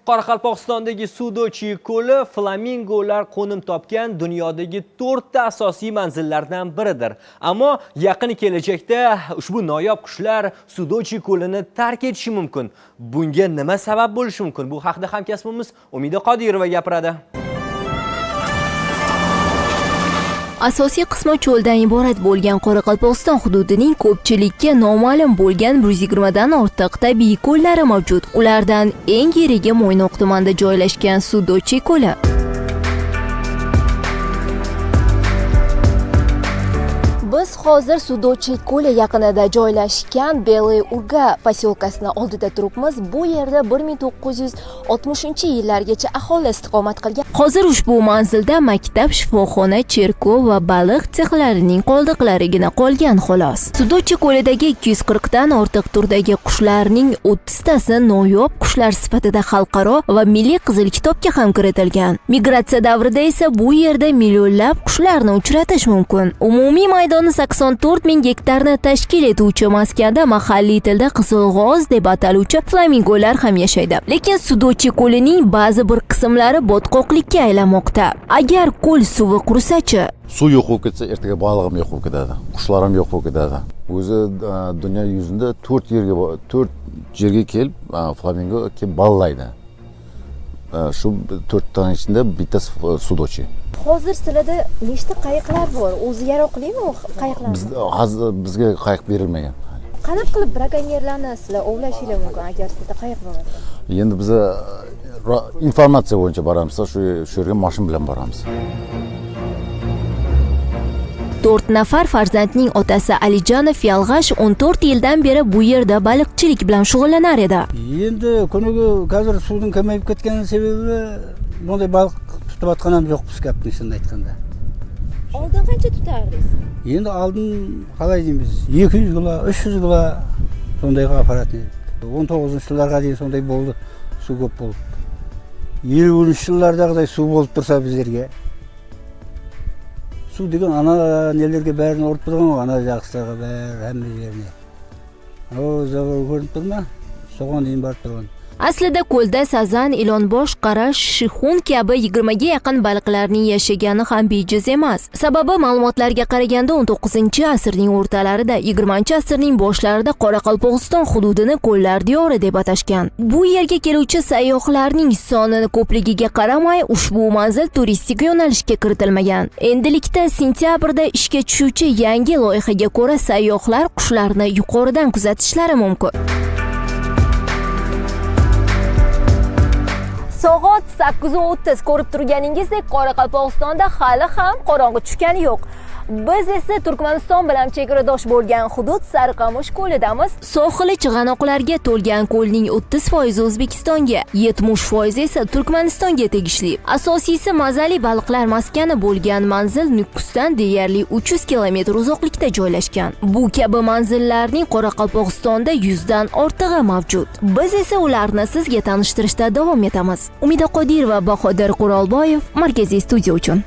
Qoraqalpog'istondagi Sudochye ko'li flamingolar qo'nim topgan dunyodagi 4 ta asosiy manzillardan biridir. Ammo yaqin kelajakda ushbu noyob qushlar Sudochye ko'lini tark etishi mumkin. Bunga nima sabab bo'lishi mumkin? Bu haqida hamkasbimiz Umida Qodirova gapiradi. Asosiy qismi cho'ldan iborat bo'lgan Qoraqalpog'iston hududining ko'pchilikka noma'lum bo'lgan 120 dan ortiq tabiiy ko'llari mavjud. Ulardan eng yirigi Mo'ynoq tumanida joylashgan Sudochye ko'li. Biz hozir Sudochye ko'li yaqinida joylashgan Belaya Urga posyolkasini oldida turibmiz. Bu yerda 1960-yillargacha aholi istiqomat qilgan. Hozir ushbu manzilda maktab, shifoxona, cherkov va baliq sexlarining qoldiqlarigina qolgan xolos. Sudochye ko'lidagi 240 dan ortiq turdagi qushlarning 30 tasi noyob qushlar sifatida xalqaro va milliy qizil kitobga ham kiritilgan. Migratsiya davrida esa bu yerda millionlab qushlarni uchratish mumkin. Umumiy maydoni 84 ming gektarni tashkil etuvchi maskanda mahalliy tilda qizilg'oz deb ataluvchi flamingolar ham yashaydi. Lekin Sudochye ko'lining ba'zi bir qismlari botqoqlikka aylanmoqda. Agar ko'l suvi qursa-chi? Suv yo'q bo'lib ketsa, ertaga balig'im yo'q bo'lib ketadi, qushlar ham yo'q bo'lib ketadi. O'zi dunyo yuzida 4 yerga kelib flamingo kelib baliqlaydi. Shu 4 taning ichida bittasi Sudochye. Hozir sizlarda nechta qayiqlar bor? O'zi yaroqlimi qayiqlar? Bizga qayiq berilmagan. Qanaqa qilib brakonyerlarni sizlar ovlashingiz mumkin agar sizda qayiq bo'lmasa? Endi biz informatsiya bo'yicha boramiz, shu yerga mashina bilan boramiz. 4 nafar farzandning otasi Alijonov Yalg'ash 14 yildan beri bu yerda baliqchilik bilan shug'ullanar edi. Endi kuniga hozir suvning kamayib ketgani sababi bunday baliq tutayotgan ham yo'q biz gapni shunday aytganda. Oldin qancha tutardingiz? Endi oldin qalay deymiz 200 kilo, 300 kilo sonday aparatni. 19-yillarga deyin sonday bo'ldi. Suv ko'p bo'ldi. 20-yillardagıday suv bo'lib tursa bizlarga. Suv degan ana nelerga bärini urib turgan, ana jaqslarga bär hamma yerni. O zavor ko'rinib turma? So'g'on deyin borib turgan. Aslida ko'lda sazan, ilonbosh, qarash, shixun kabi 20 ga yaqin baliqlarning yashagani ham bejiz emas. Sababi ma'lumotlarga qaraganda 19-asrning o'rtalarida, 20-asrning boshlarida Qoraqalpog'iston hududini ko'llar diyori deb atashgan. Bu yerga keluvchi sayyohlarning sonining ko'pligiga qaramay, ushbu manzil turistik yo'nalishga kiritilmagan. Endilikda sentyabrda ishga tushuvchi yangi loyihaga ko'ra sayyohlar qushlarni yuqoridan kuzatishlari mumkin. Soat 8:30 ko'rib turganingizdek Qoraqalpog'istonda hali ham qorong'i tushgani yo'q. Biz esa Turkmaniston bilan chegaradosh bo'lgan hudud Sariqamush ko'lidamiz. Sohili chig'anoqlarga to'lgan ko'lning 30% O'zbekistonga, 70% esa Turkmanistonga tegishli. Asosiysi mazali baliqlar maskani bo'lgan manzil Nukusdan deyarli 300 kilometr uzoqlikda joylashgan. Bu kabi manzillarning Qoraqalpog'istonda 100 dan ortig'i mavjud. Biz esa ularni sizga tanishtirishda davom etamiz. Umida Qodirova, Bahodir Qurolboyev, Markaziy studiya uchun.